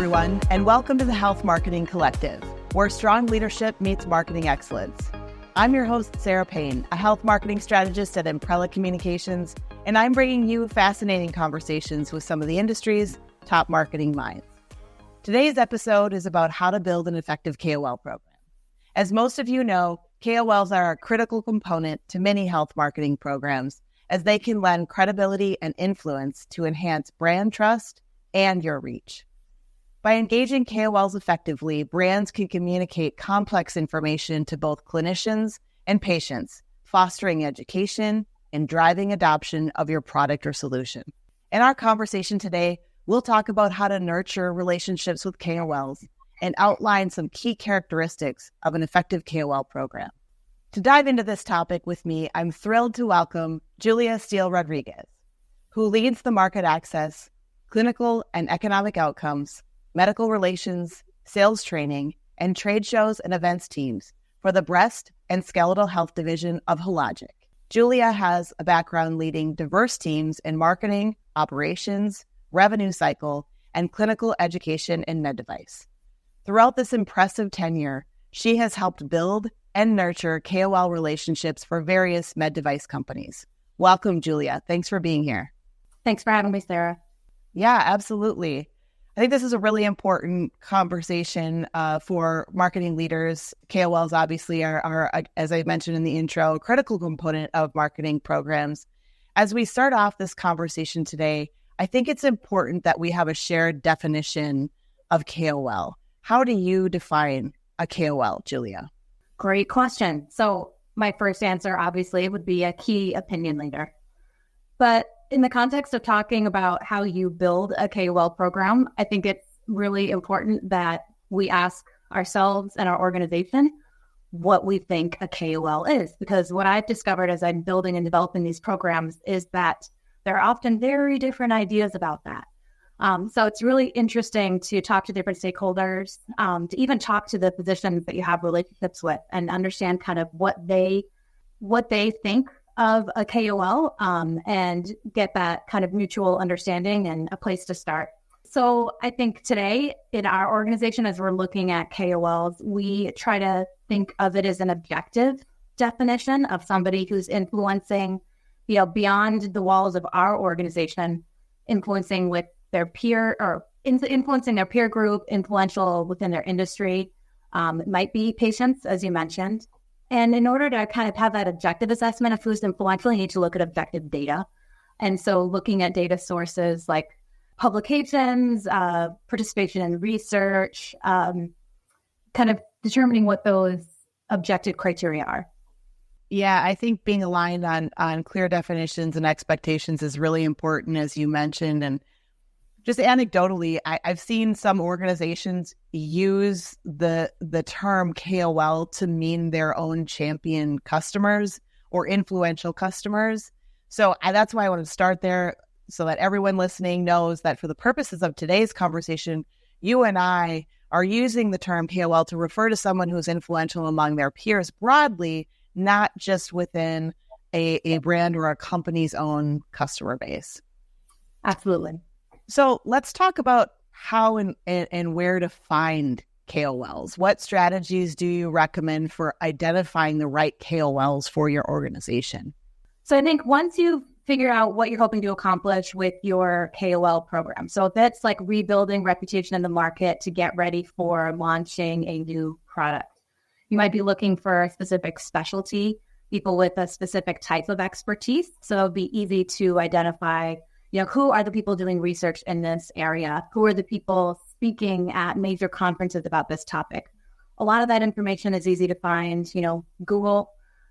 everyone, and welcome to the Health Marketing Collective, where strong leadership meets marketing excellence. I'm your host, Sara Payne, a health marketing strategist at Imprella Communications, and I'm bringing you fascinating conversations with some of the industry's top marketing minds. Today's episode is about how to build an effective KOL program. As most of you know, KOLs are a critical component to many health marketing programs, as they can lend credibility and influence to enhance brand trust and your reach. By engaging KOLs effectively, brands can communicate complex information to both clinicians and patients, fostering education and driving adoption of your product or solution. In our conversation today, we'll talk about how to nurture relationships with KOLs and outline some key characteristics of an effective KOL program. To dive into this topic with me, I'm thrilled to welcome Julia Steele Rodriguez, who leads the market access, clinical and economic outcomes, medical relations, sales training, and trade shows and events teams for the breast and skeletal health division of Hologic. Julia has a background leading diverse teams in marketing, operations, revenue cycle, and clinical education in med device. Throughout this impressive tenure, she has helped build and nurture KOL relationships for various med device companies. Welcome, Julia. Thanks for being here. Thanks for having me, Sarah. Yeah, absolutely. I think this is a really important conversation for marketing leaders. KOLs obviously are, as I mentioned in the intro, a critical component of marketing programs. As we start off this conversation today, I think it's important that we have a shared definition of KOL. How do you define a KOL, Julia? Great question. So my first answer, obviously, would be a key opinion leader. But in the context of talking about how you build a KOL program, I think it's really important that we ask ourselves and our organization what we think a KOL is. Because what I've discovered as I'm building and developing these programs is that there are often very different ideas about that. So it's really interesting to talk to different stakeholders, to even talk to the physicians that you have relationships with and understand kind of what they think of a KOL, and get that kind of mutual understanding and a place to start. So I think today in our organization, as we're looking at KOLs, we try to think of it as an objective definition of somebody who's influencing, beyond the walls of our organization, influencing with their peer or influencing their peer group, influential within their industry. It might be patients, as you mentioned. And in order to kind of have that objective assessment of who's influential, you need to look at objective data. And so looking at data sources like publications, participation in research, kind of determining what those objective criteria are. Yeah, I think being aligned on clear definitions and expectations is really important, as you mentioned. And just anecdotally, I've seen some organizations use the term KOL to mean their own champion customers or influential customers. So that's why I want to start there so that everyone listening knows that for the purposes of today's conversation, you and I are using the term KOL to refer to someone who's influential among their peers broadly, not just within a brand or a company's own customer base. Absolutely. So let's talk about how and where to find KOLs. What strategies do you recommend for identifying the right KOLs for your organization? So I think once you figure out what you're hoping to accomplish with your KOL program, so if that's like rebuilding reputation in the market to get ready for launching a new product, you might be looking for a specific specialty, people with a specific type of expertise. So it'd be easy to identify who are the people doing research in this area? Who are the people speaking at major conferences about this topic? A lot of that information is easy to find, Google,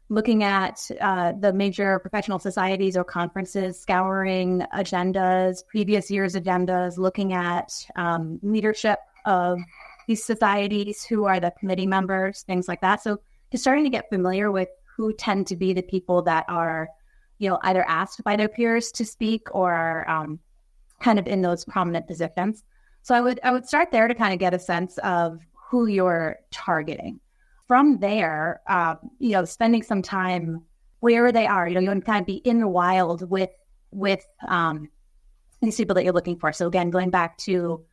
looking at the major professional societies or conferences, scouring agendas, previous year's agendas, looking at leadership of these societies, who are the committee members, things like that. So just starting to get familiar with who tend to be the people that are either asked by their peers to speak or kind of in those prominent positions. So I would start there to kind of get a sense of who you're targeting. From there, spending some time where they are, you want to kind of be in the wild with these people that you're looking for. So again, going back to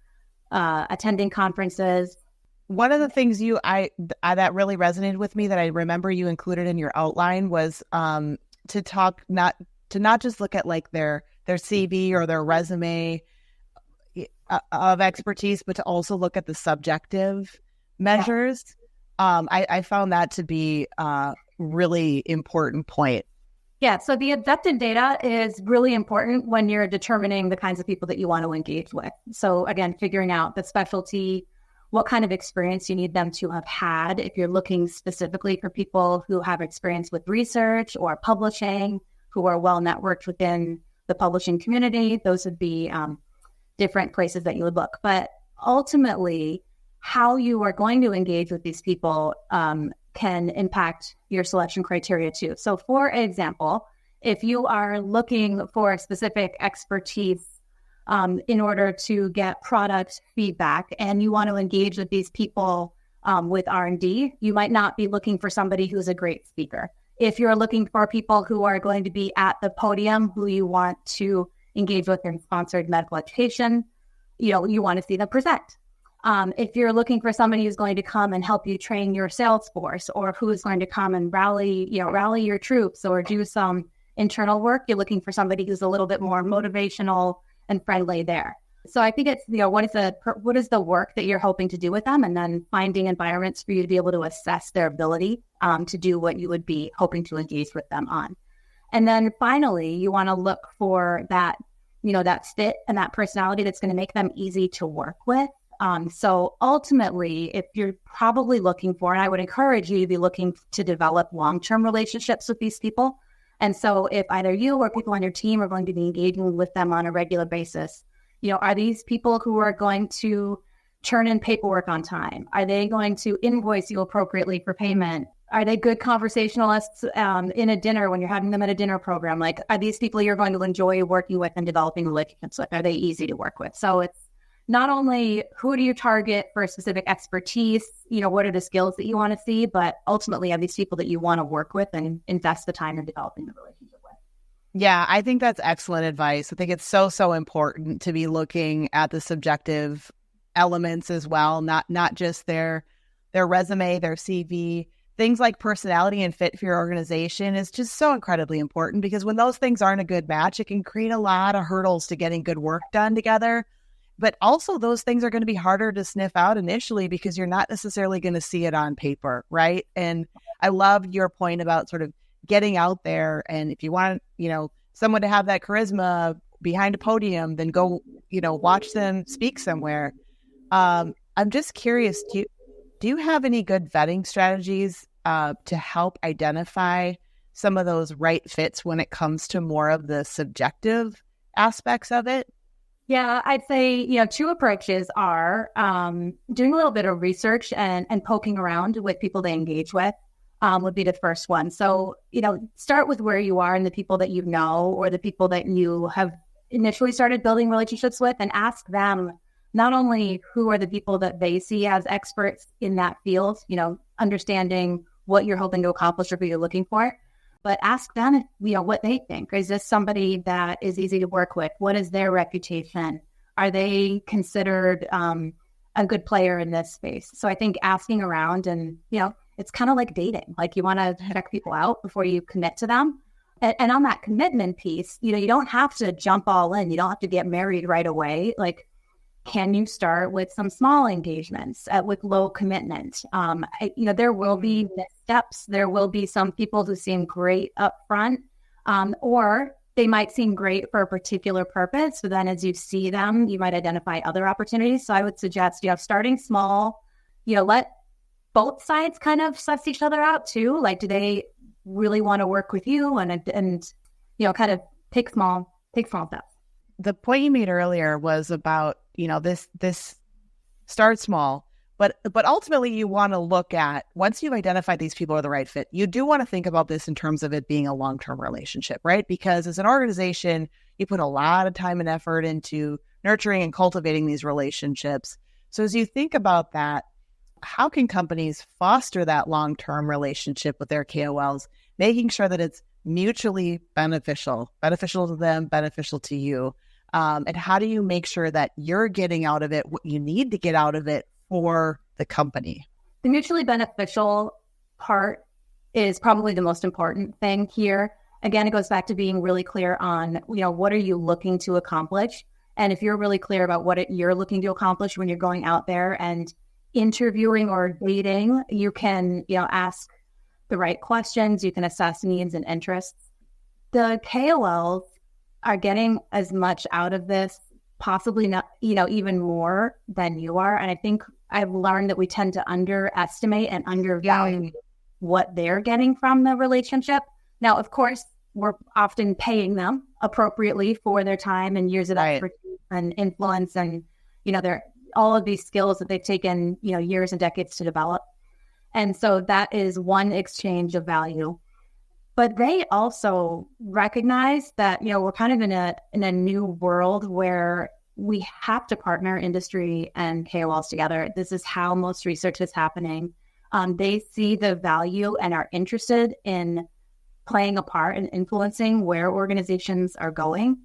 attending conferences. One of the things that really resonated with me that I remember you included in your outline was to not just look at like their CV or their resume of expertise, but to also look at the subjective measures. Yeah. I found that to be a really important point. Yeah, so the adapted data is really important when you're determining the kinds of people that you want to engage with. So again, figuring out the specialty, what kind of experience you need them to have had. If you're looking specifically for people who have experience with research or publishing, who are well networked within the publishing community, those would be different places that you would look. But ultimately, how you are going to engage with these people can impact your selection criteria too. So for example, if you are looking for specific expertise in order to get product feedback and you want to engage with these people with R&D, you might not be looking for somebody who's a great speaker. If you're looking for people who are going to be at the podium, who you want to engage with in sponsored medical education, you want to see them present. If you're looking for somebody who's going to come and help you train your sales force, or who is going to come and rally your troops or do some internal work, you're looking for somebody who's a little bit more motivational and friendly there. So I think it's, what is the work that you're hoping to do with them, and then finding environments for you to be able to assess their ability to do what you would be hoping to engage with them on. And then finally, you want to look for that fit and that personality that's going to make them easy to work with. So ultimately, if you're probably looking for, and I would encourage you to be looking to develop long-term relationships with these people. And so if either you or people on your team are going to be engaging with them on a regular basis, are these people who are going to turn in paperwork on time? Are they going to invoice you appropriately for payment? Are they good conversationalists in a dinner when you're having them at a dinner program? Like, are these people you're going to enjoy working with and developing relationships with? Are they easy to work with? So it's not only who do you target for specific expertise, what are the skills that you want to see, but ultimately are these people that you want to work with and invest the time in developing the relationship with. Yeah, I think that's excellent advice. I think it's so important to be looking at the subjective elements as well, not just their resume, their CV. Things like personality and fit for your organization is just so incredibly important, because when those things aren't a good match, it can create a lot of hurdles to getting good work done together. But also those things are going to be harder to sniff out initially because you're not necessarily going to see it on paper, right? And I love your point about sort of getting out there. And if you want, someone to have that charisma behind a podium, then go, watch them speak somewhere. I'm just curious, do you have any good vetting strategies to help identify some of those right fits when it comes to more of the subjective aspects of it? Yeah, I'd say, two approaches are doing a little bit of research and poking around with people they engage with would be the first one. So, start with where you are and the people that you know, or the people that you have initially started building relationships with, and ask them not only who are the people that they see as experts in that field, understanding what you're hoping to accomplish or who you're looking for, but ask them, what they think. Is this somebody that is easy to work with? What is their reputation? Are they considered a good player in this space? So I think asking around, and, it's kind of like dating. Like, you want to check people out before you commit to them. And on that commitment piece, you don't have to jump all in. You don't have to get married right away. Like, can you start with some small engagements with low commitment? There will be missteps. There will be some people who seem great up front, or they might seem great for a particular purpose. So then as you see them, you might identify other opportunities. So I would suggest, starting small, let both sides kind of suss each other out too. Like, do they really want to work with you? And kind of take small steps. The point you made earlier was about, this start small, but ultimately you want to look at, once you've identified these people are the right fit, you do want to think about this in terms of it being a long-term relationship, right? Because as an organization, you put a lot of time and effort into nurturing and cultivating these relationships. So as you think about that, how can companies foster that long-term relationship with their KOLs, making sure that it's mutually beneficial to them, beneficial to you? And how do you make sure that you're getting out of it what you need to get out of it for the company? The mutually beneficial part is probably the most important thing here. Again, it goes back to being really clear on, what are you looking to accomplish? And if you're really clear about what you're looking to accomplish when you're going out there and interviewing or dating, you can, ask the right questions. You can assess needs and interests. The KOLs are getting as much out of this, possibly not, even more than you are. And I think I've learned that we tend to underestimate and undervalue what they're getting from the relationship. Now, of course, we're often paying them appropriately for their time and years of expertise and influence and, they're all of these skills that they've taken, years and decades to develop. And so that is one exchange of value. But they also recognize that, we're kind of in a new world where we have to partner industry and KOLs together. This is how most research is happening. They see the value and are interested in playing a part in influencing where organizations are going,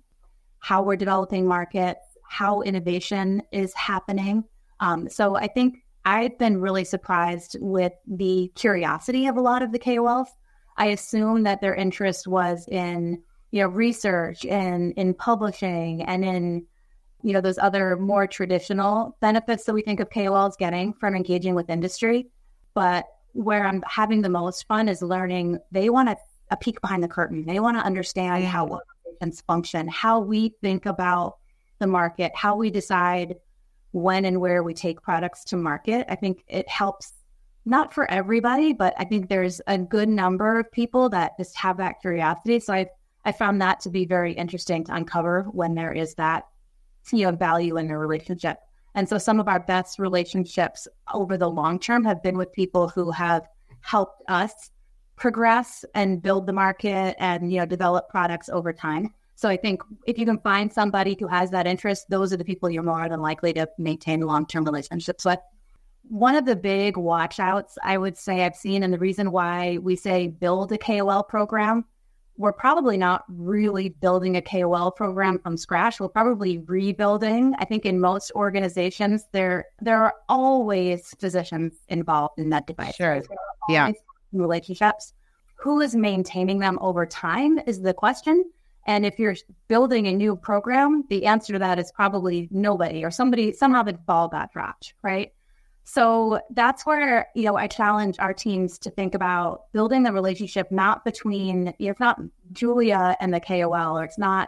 how we're developing markets, how innovation is happening. So I think I've been really surprised with the curiosity of a lot of the KOLs. I assume that their interest was in, research and in publishing and in, those other more traditional benefits that we think of KOLs getting from engaging with industry. But where I'm having the most fun is learning they want a peek behind the curtain. They want to understand how organizations function, how we think about the market, how we decide when and where we take products to market. I think it helps, not for everybody, but I think there's a good number of people that just have that curiosity. So I found that to be very interesting to uncover when there is that, value in a relationship. And so some of our best relationships over the long term have been with people who have helped us progress and build the market and, develop products over time. So I think if you can find somebody who has that interest, those are the people you're more than likely to maintain long-term relationships with. One of the big watch outs I would say I've seen, and the reason why we say build a KOL program, we're probably not really building a KOL program from scratch. We're probably rebuilding. I think in most organizations, there are always physicians involved in that device. Sure. Yeah. Relationships. Who is maintaining them over time is the question. And if you're building a new program, the answer to that is probably nobody or somebody, somehow the ball got dropped, right? So that's where, I challenge our teams to think about building the relationship, not between, it's not Julia and the KOL, or it's not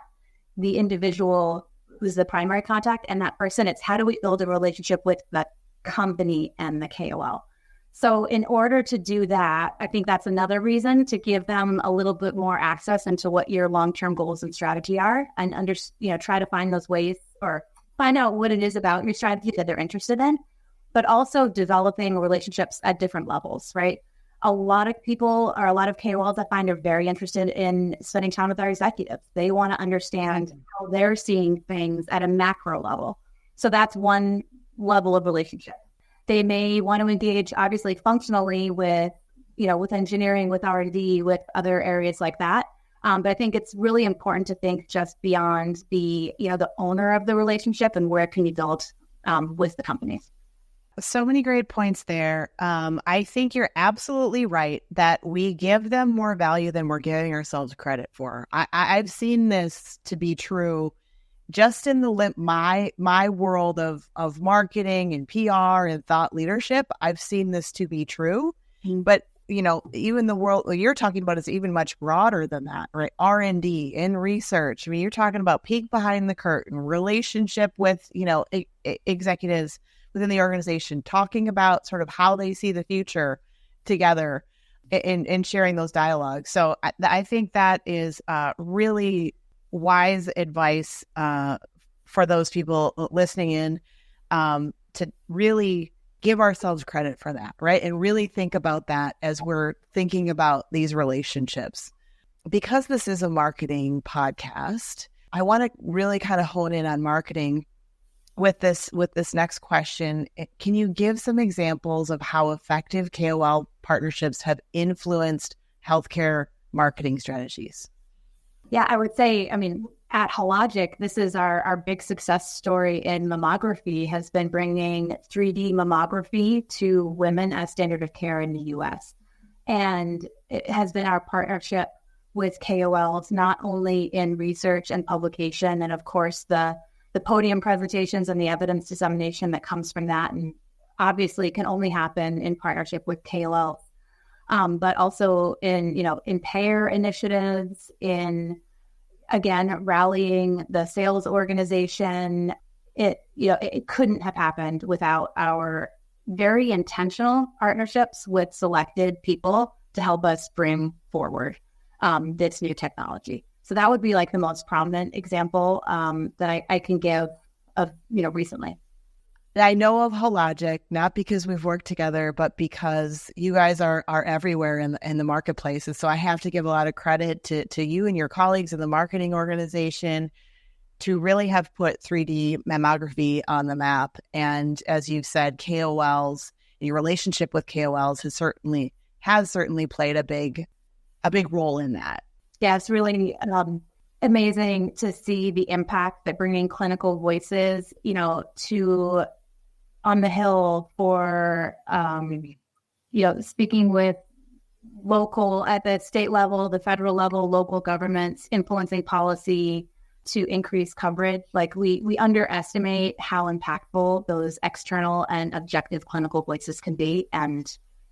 the individual who's the primary contact and that person. It's how do we build a relationship with the company and the KOL? So in order to do that, I think that's another reason to give them a little bit more access into what your long-term goals and strategy are and try to find those ways or find out what it is about your strategy that they're interested in, but also developing relationships at different levels, right? A lot of people or a lot of KOLs I find are very interested in spending time with our executives. They want to understand how they're seeing things at a macro level. So that's one level of relationship. They may want to engage, obviously, functionally with, with engineering, with R&D, with other areas like that. But I think it's really important to think just beyond the owner of the relationship and where can you build with the companies. So many great points there. I think you're absolutely right that we give them more value than we're giving ourselves credit for. I've seen this to be true just in my world of marketing and PR and thought leadership. I've seen this to be true, but even the world you're talking about is even much broader than that, right? R&D and research. I mean, you're talking about peek behind the curtain, relationship with executives within the organization, talking about sort of how they see the future together and sharing those dialogues. So I think that is really wise advice for those people listening in, to really give ourselves credit for that, right? And really think about that as we're thinking about these relationships. Because this is a marketing podcast, I want to really kind of hone in on marketing with this next question. Can you give some examples of how effective KOL partnerships have influenced healthcare marketing strategies? Yeah, I would say, I mean, at Hologic, this is our big success story in mammography, has been bringing 3D mammography to women as standard of care in the US. And it has been our partnership with KOLs, not only in research and publication, and of course the podium presentations and the evidence dissemination that comes from that, and obviously can only happen in partnership with KOLs, but also in payer initiatives, in again rallying the sales organization. It couldn't have happened without our very intentional partnerships with selected people to help us bring forward this new technology. So that would be like the most prominent example that I can give of, recently. I know of Hologic, not because we've worked together, but because you guys are everywhere in the marketplace. And so I have to give a lot of credit to you and your colleagues in the marketing organization to really have put 3D mammography on the map. And as you've said, KOLs, your relationship with KOLs has certainly played a big role in that. Yeah, it's really amazing to see the impact that bringing clinical voices, to on the Hill for, speaking with local, at the state level, the federal level, local governments, influencing policy to increase coverage. Like we underestimate how impactful those external and objective clinical voices can be. And,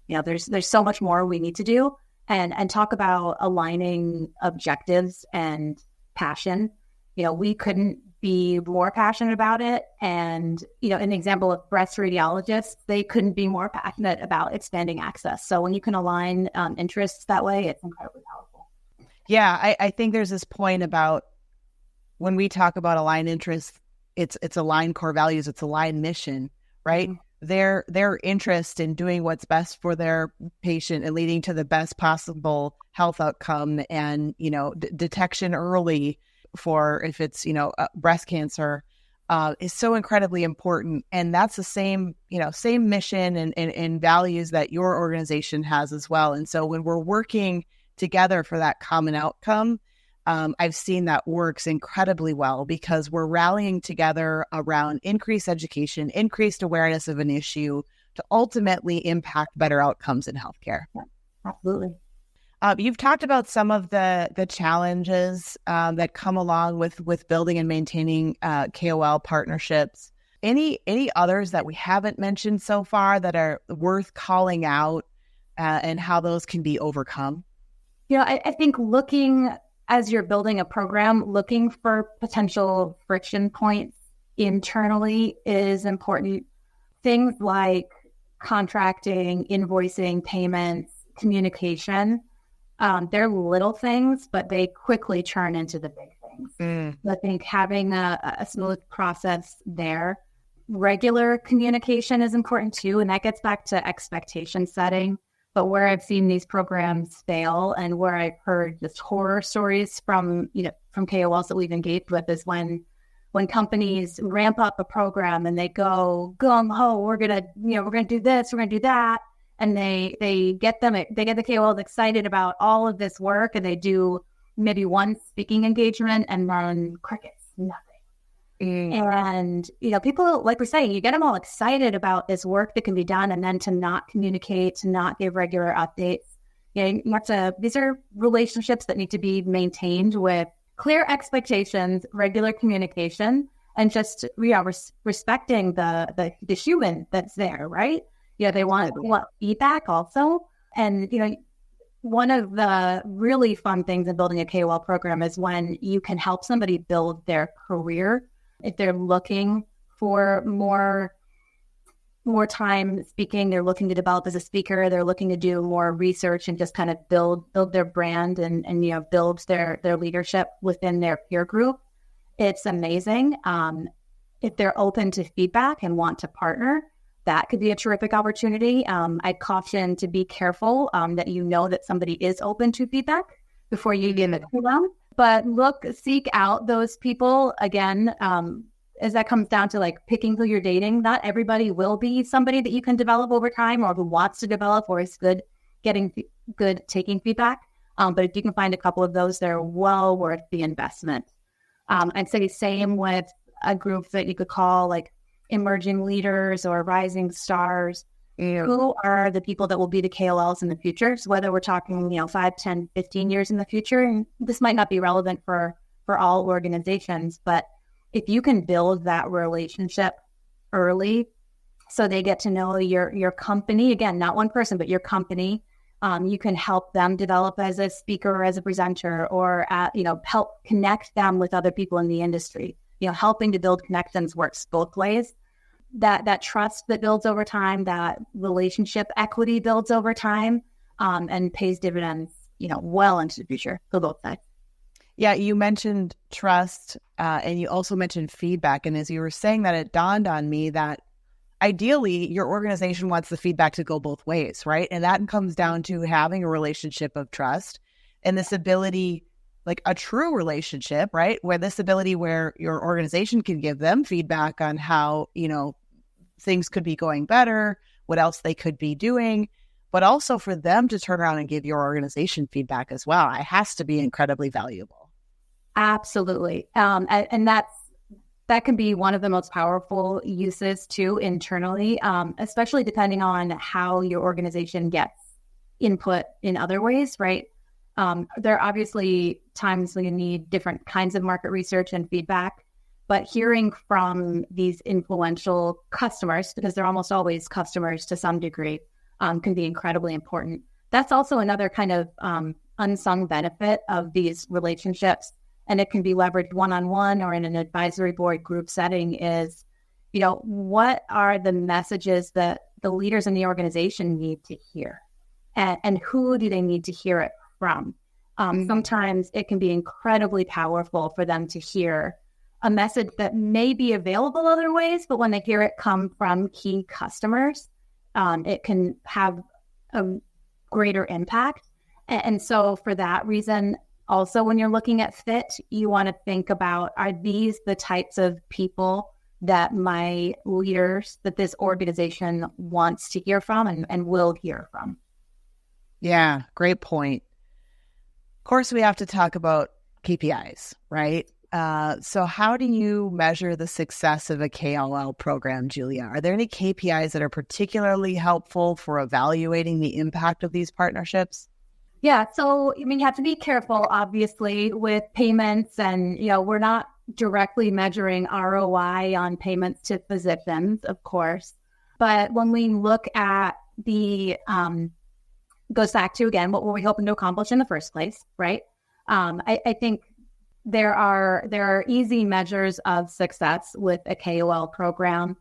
there's so much more we need to do. And talk about aligning objectives and passion. We couldn't be more passionate about it. And, an example of breast radiologists, they couldn't be more passionate about expanding access. So when you can align interests that way, it's incredibly powerful. Yeah, I think there's this point about when we talk about aligned interests, it's aligned core values, it's aligned mission, right? Mm-hmm. Their interest in doing what's best for their patient and leading to the best possible health outcome and, detection early for if it's, breast cancer is so incredibly important. And that's the same mission and values that your organization has as well. And so when we're working together for that common outcome, I've seen that works incredibly well because we're rallying together around increased education, increased awareness of an issue to ultimately impact better outcomes in healthcare. Yeah, absolutely. You've talked about some of the challenges that come along with building and maintaining KOL partnerships. Any others that we haven't mentioned so far that are worth calling out and how those can be overcome? I think as you're building a program, looking for potential friction points internally is important. Things like contracting, invoicing, payments, communication, they're little things, but they quickly turn into the big things. I think having a smooth process there. Regular communication is important too, and that gets back to expectation setting. But where I've seen these programs fail and where I've heard just horror stories from KOLs that we've engaged with is when companies ramp up a program and they go gung ho, we're gonna do this, we're gonna do that, and they get the KOLs excited about all of this work, and they do maybe one speaking engagement and run crickets, nothing. And, people, like we're saying, you get them all excited about this work that can be done, and then to not communicate, to not give regular updates. These are relationships that need to be maintained with clear expectations, regular communication, and just, respecting the human that's there, right? They want feedback also. And, one of the really fun things in building a KOL program is when you can help somebody build their career. If they're looking for more time speaking, they're looking to develop as a speaker, they're looking to do more research and just kind of build their brand and build their leadership within their peer group. It's amazing. If they're open to feedback and want to partner, that could be a terrific opportunity. I caution to be careful that somebody is open to feedback before you give it to them. But seek out those people again, as that comes down to like picking who you're dating. Not everybody will be somebody that you can develop over time or who wants to develop or is good taking feedback. But if you can find a couple of those, they're well worth the investment. I'd say same with a group that you could call like emerging leaders or rising stars. Who are the people that will be the KOLs in the future? So whether we're talking, 5, 10, 15 years in the future, and this might not be relevant for all organizations, but if you can build that relationship early so they get to know your company, again, not one person, but your company, you can help them develop as a speaker or as a presenter, or help connect them with other people in the industry. Helping to build connections works both ways. That trust that builds over time, that relationship equity builds over time, and pays dividends, well into the future for both sides. Yeah, you mentioned trust, and you also mentioned feedback. And as you were saying that, it dawned on me that ideally your organization wants the feedback to go both ways, right? And that comes down to having a relationship of trust and this ability, like a true relationship, right? Where your organization can give them feedback on how, things could be going better, what else they could be doing, but also for them to turn around and give your organization feedback as well. It has to be incredibly valuable. Absolutely. And that can be one of the most powerful uses too internally, especially depending on how your organization gets input in other ways, right? There are obviously times when you need different kinds of market research and feedback, but hearing from these influential customers, because they're almost always customers to some degree, can be incredibly important. That's also another kind of unsung benefit of these relationships, and it can be leveraged one-on-one or in an advisory board group setting is, what are the messages that the leaders in the organization need to hear? And who do they need to hear it from? Sometimes it can be incredibly powerful for them to hear a message that may be available other ways, but when they hear it come from key customers, it can have a greater impact. And so for that reason, also when you're looking at fit, you want to think about, are these the types of people that my leaders, that this organization wants to hear from and will hear from? Yeah, great point. Of course, we have to talk about KPIs, right? So how do you measure the success of a KOL program, Julia? Are there any KPIs that are particularly helpful for evaluating the impact of these partnerships? Yeah, so you have to be careful, obviously, with payments, and we're not directly measuring ROI on payments to physicians, of course. But when we look at the goes back to, again, what were we hoping to accomplish in the first place, right? I think there are easy measures of success with a KOL program.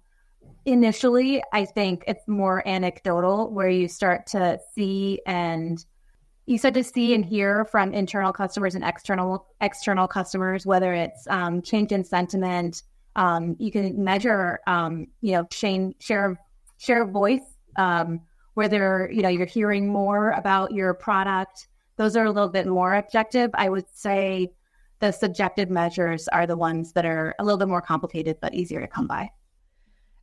Initially, I think it's more anecdotal, where you start to see and hear from internal customers and external customers, whether it's change in sentiment. You can measure, share of voice, whether you're hearing more about your product. Those are a little bit more objective. I would say the subjective measures are the ones that are a little bit more complicated, but easier to come by.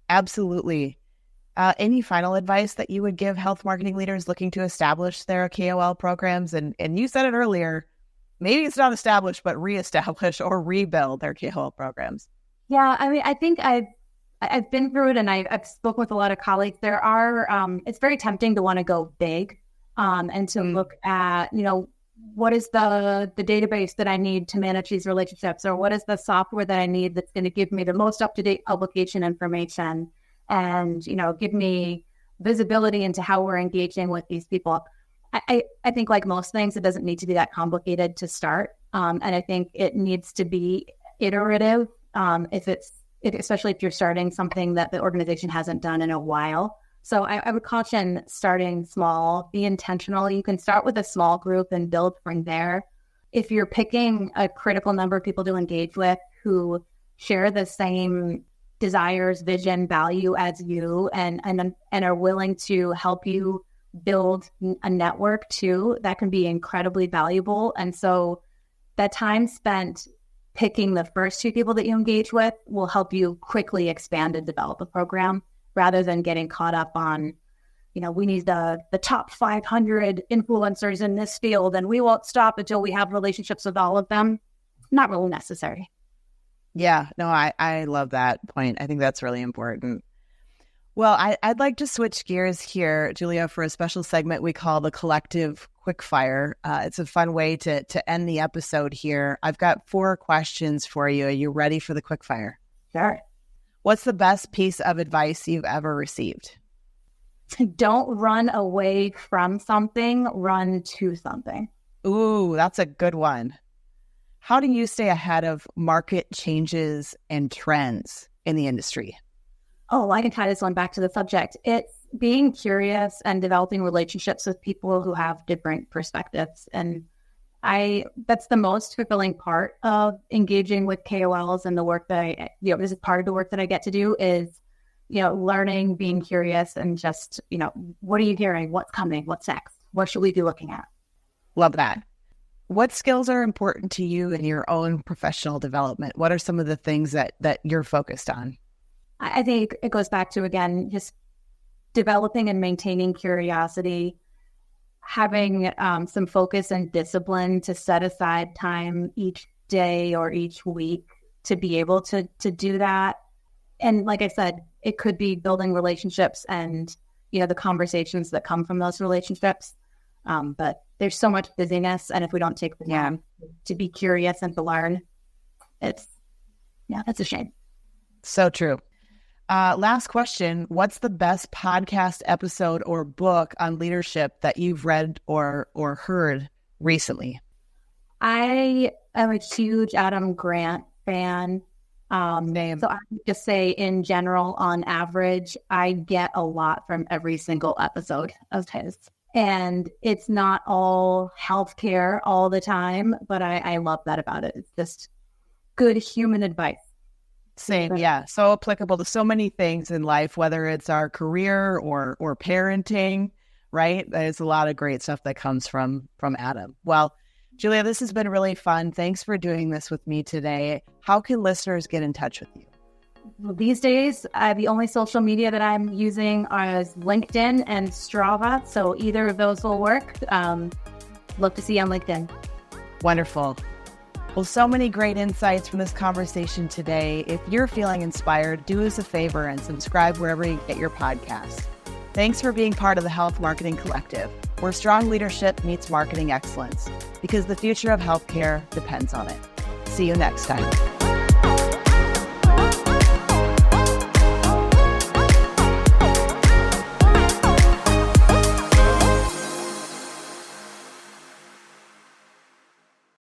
Absolutely. Any final advice that you would give health marketing leaders looking to establish their KOL programs? And you said it earlier, maybe it's not established, but reestablish or rebuild their KOL programs. Yeah, I think I've been through it, and I've spoken with a lot of colleagues. There are, it's very tempting to want to go big, and to look at, what is the database that I need to manage these relationships, or what is the software that I need that's going to give me the most up-to-date publication information and, give me visibility into how we're engaging with these people. I think, like most things, it doesn't need to be that complicated to start. And I think it needs to be iterative, especially if you're starting something that the organization hasn't done in a while. So I would caution starting small, be intentional. You can start with a small group and build from there. If you're picking a critical number of people to engage with who share the same desires, vision, value as you, and are willing to help you build a network too, that can be incredibly valuable. And so that time spent picking the first 2 people that you engage with will help you quickly expand and develop a program, rather than getting caught up on we need the top 500 influencers in this field, and we won't stop until we have relationships with all of them. Not really necessary. Yeah, no, I love that point. I think that's really important. Well, I'd like to switch gears here, Julia, for a special segment we call the Collective Quickfire. It's a fun way to end the episode here. I've got 4 questions for you. Are you ready for the Quickfire? Sure. What's the best piece of advice you've ever received? Don't run away from something, run to something. Ooh, that's a good one. How do you stay ahead of market changes and trends in the industry? Oh, I can tie this one back to the subject. It's being curious and developing relationships with people who have different perspectives. And that's the most fulfilling part of engaging with KOLs and the work that this is part of the work that I get to do is, learning, being curious, and just, what are you hearing? What's coming? What's next? What should we be looking at? Love that. What skills are important to you in your own professional development? What are some of the things that you're focused on? I think it goes back to, again, just developing and maintaining curiosity, having some focus and discipline to set aside time each day or each week to be able to do that. And like I said, it could be building relationships and, the conversations that come from those relationships. But there's so much busyness. And if we don't take the time to be curious and to learn, that's a shame. So true. Last question. What's the best podcast episode or book on leadership that you've read or heard recently? I am a huge Adam Grant fan. So I would just say in general, on average, I get a lot from every single episode of his. And it's not all healthcare all the time, but I love that about it. It's just good human advice. Same, yeah. So applicable to so many things in life, whether it's our career or parenting, right? There's a lot of great stuff that comes from Adam. Well, Julia, this has been really fun. Thanks for doing this with me today. How can listeners get in touch with you? Well, these days, the only social media that I'm using is LinkedIn and Strava. So either of those will work. Love to see you on LinkedIn. Wonderful. Well, so many great insights from this conversation today. If you're feeling inspired, do us a favor and subscribe wherever you get your podcast. Thanks for being part of the Health Marketing Collective, where strong leadership meets marketing excellence, because the future of healthcare depends on it. See you next time.